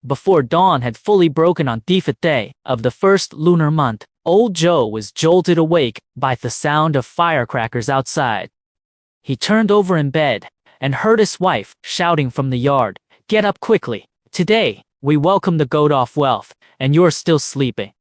Before dawn had fully broken on the 5th day of the first lunar month, old Joe was jolted awake by the sound of firecrackers outside. He turned over in bed and heard his wife shouting from the yard, "Get up quickly. Today, we welcome the goat of wealth, and you're still sleeping."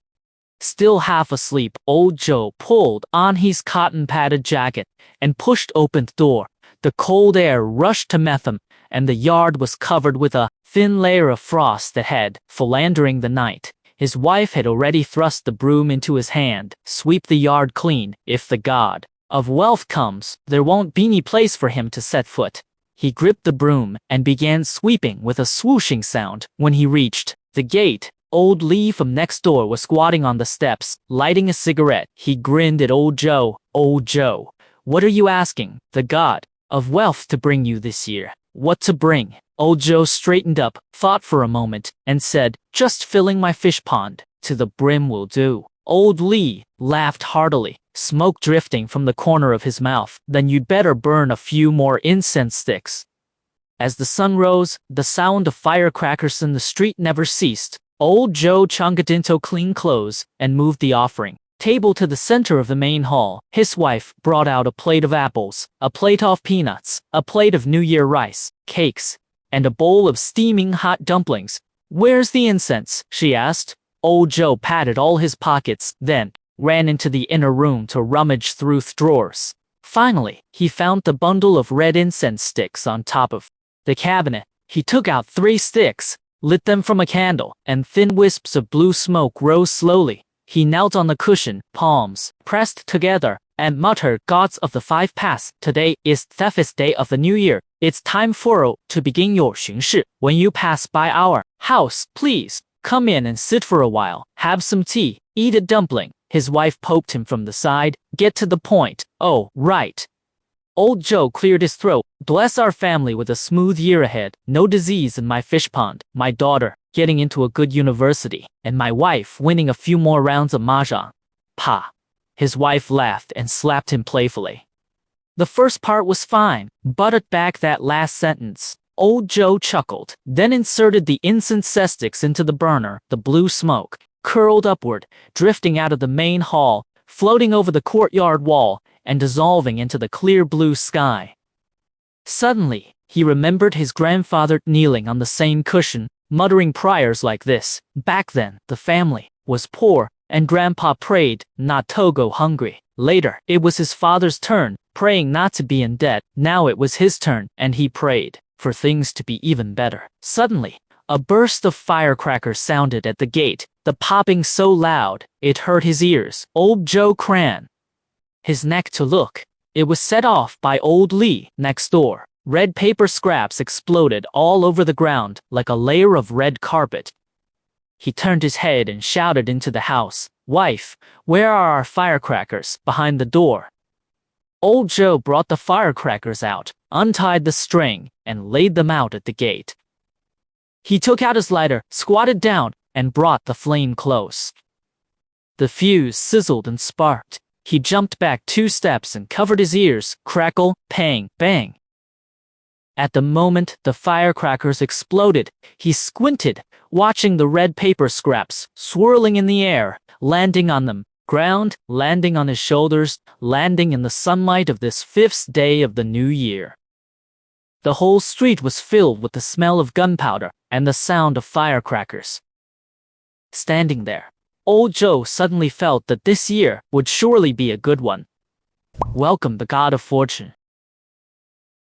Still half asleep, old Joe pulled on his cotton-padded jacket and pushed open the door. The cold air rushed to meet him, and the yard was covered with a thin layer of frost that had, philandering the night. His wife had already thrust the broom into his hand. "Sweep the yard clean. If the god of wealth comes, there won't be any place for him to set foot." He gripped the broom and began sweeping with a swooshing sound. When he reached the gate, old Lee from next door was squatting on the steps, lighting a cigarette. He grinned at old Joe. "Old Joe, what are you asking the god of wealth to bring you this year?" "What to bring?" Old Joe straightened up, thought for a moment, and said, "Just filling my fish pond to the brim will do." Old Lee laughed heartily, smoke drifting from the corner of his mouth. "Then you'd better burn a few more incense sticks." As the sun rose, the sound of firecrackers in the street never ceased. Old Joe changed into clean clothes and moved the offering table to the center of the main hall. His wife brought out a plate of apples, a plate of peanuts, a plate of New Year rice, cakes, and a bowl of steaming hot dumplings. "Where's the incense?" she asked. Old Joe patted all his pockets, then ran into the inner room to rummage through drawers. Finally, he found the bundle of red incense sticks on top of the cabinet. He took out 3 sticks, lit them from a candle, and thin wisps of blue smoke rose slowly. He knelt on the cushion, palms pressed together, and muttered, "Gods of the 5 paths, today is the 5th day of the new year. It's time for you to begin your 巡视. When you pass by our house, please come in and sit for a while, have some tea, eat a dumpling." His wife poked him from the side. "Get to the point." "Oh, right." Old Joe cleared his throat. "Bless our family with a smooth year ahead. No disease in my fish pond. My daughter getting into a good university. And my wife winning a few more rounds of mahjong." "Pa." His wife laughed and slapped him playfully. "The first part was fine, butted back that last sentence." Old Joe chuckled, then inserted the incense sticks into the burner. The blue smoke curled upward, drifting out of the main hall, floating over the courtyard wall, and dissolving into the clear blue sky. Suddenly, he remembered his grandfather kneeling on the same cushion, muttering prayers like this. Back then, the family was poor, and Grandpa prayed not to go hungry. Later, it was his father's turn, praying not to be in debt. Now it was his turn, and he prayed for things to be even better. Suddenly, a burst of firecrackers sounded at the gate, the popping so loud it hurt his ears. Old Joe craned his neck to look. It was set off by old Lee next door. Red paper scraps exploded all over the ground like a layer of red carpet. He turned his head and shouted into the house, "Wife, where are our firecrackers?" Behind the door. Old Joe brought the firecrackers out, untied the string, and laid them out at the gate. He took out his lighter, squatted down, and brought the flame close. The fuse sizzled and sparked. He jumped back 2 steps and covered his ears. Crackle, pang, bang. At the moment the firecrackers exploded, he squinted, watching the red paper scraps swirling in the air, landing on the ground, landing on his shoulders, landing in the sunlight of this 5th day of the new year. The whole street was filled with the smell of gunpowder and the sound of firecrackers. Standing there, old Joe suddenly felt that this year would surely be a good one. Welcome the god of fortune.